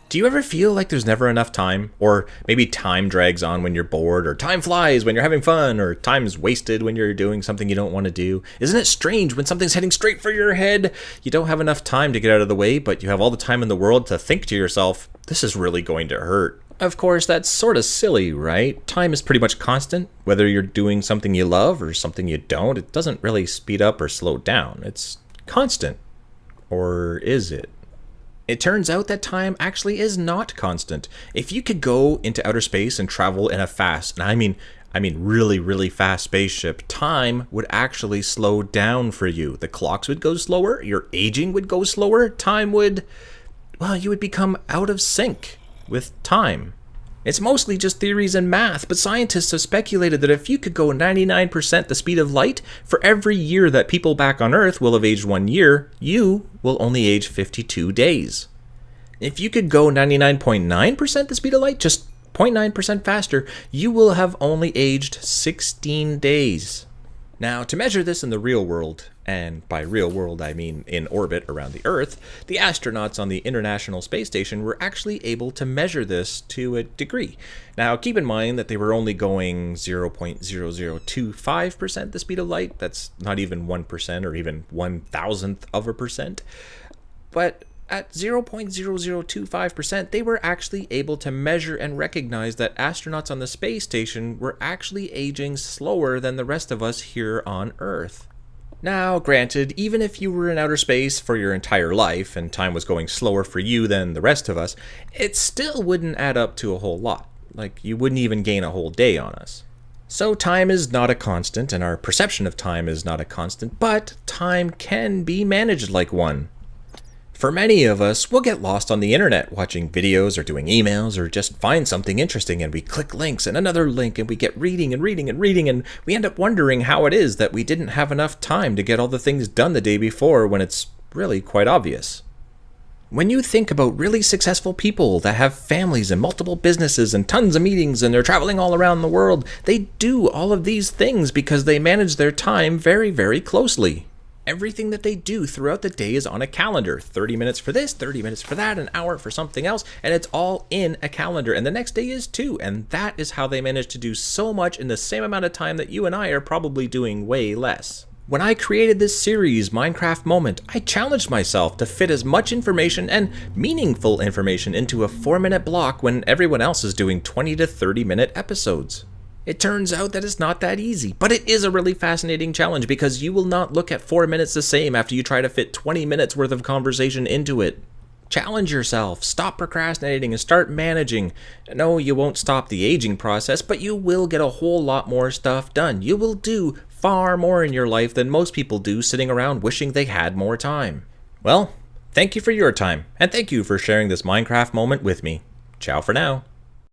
Do you ever feel like there's never enough time? Or maybe time drags on when you're bored, or time flies when you're having fun, or time's wasted when you're doing something you don't want to do? Isn't it strange when something's heading straight for your head? You don't have enough time to get out of the way, but you have all the time in the world to think to yourself, this is really going to hurt. Of course, that's sort of silly, right? Time is pretty much constant. Whether you're doing something you love or something you don't, it doesn't really speed up or slow down. It's constant. Or is it? It turns out that time actually is not constant. If you could go into outer space and travel in a fast, and I mean really, really fast spaceship, time would actually slow down for you. The clocks would go slower, your aging would go slower, you would become out of sync with time. It's mostly just theories and math, but scientists have speculated that if you could go 99% the speed of light, for every year that people back on Earth will have aged 1 year, you will only age 52 days. If you could go 99.9% the speed of light, just 0.9% faster, you will have only aged 16 days. Now, to measure this in the real world, and by real world I mean in orbit around the Earth, the astronauts on the International Space Station were actually able to measure this to a degree. Now, keep in mind that they were only going 0.0025% the speed of light. That's not even 1% or even 1,000th of a percent. But at 0.0025%, they were actually able to measure and recognize that astronauts on the space station were actually aging slower than the rest of us here on Earth. Now, granted, even if you were in outer space for your entire life and time was going slower for you than the rest of us, it still wouldn't add up to a whole lot. Like, you wouldn't even gain a whole day on us. So time is not a constant, and our perception of time is not a constant, but time can be managed like one. For many of us, we'll get lost on the internet watching videos or doing emails or just find something interesting and we click links and another link and we get reading and we end up wondering how it is that we didn't have enough time to get all the things done the day before when it's really quite obvious. When you think about really successful people that have families and multiple businesses and tons of meetings and they're traveling all around the world, they do all of these things because they manage their time very, very closely. Everything that they do throughout the day is on a calendar. 30 minutes for this, 30 minutes for that, an hour for something else, and it's all in a calendar. And the next day is too. And that is how they manage to do so much in the same amount of time that you and I are probably doing way less. When I created this series, Minecraft Moment, I challenged myself to fit as much information and meaningful information into a 4-minute block when everyone else is doing 20 to 30-minute episodes. It turns out that it's not that easy, but it is a really fascinating challenge because you will not look at 4 minutes the same after you try to fit 20 minutes worth of conversation into it. Challenge yourself, stop procrastinating, and start managing. No, you won't stop the aging process, but you will get a whole lot more stuff done. You will do far more in your life than most people do sitting around wishing they had more time. Well, thank you for your time, and thank you for sharing this Minecraft moment with me. Ciao for now.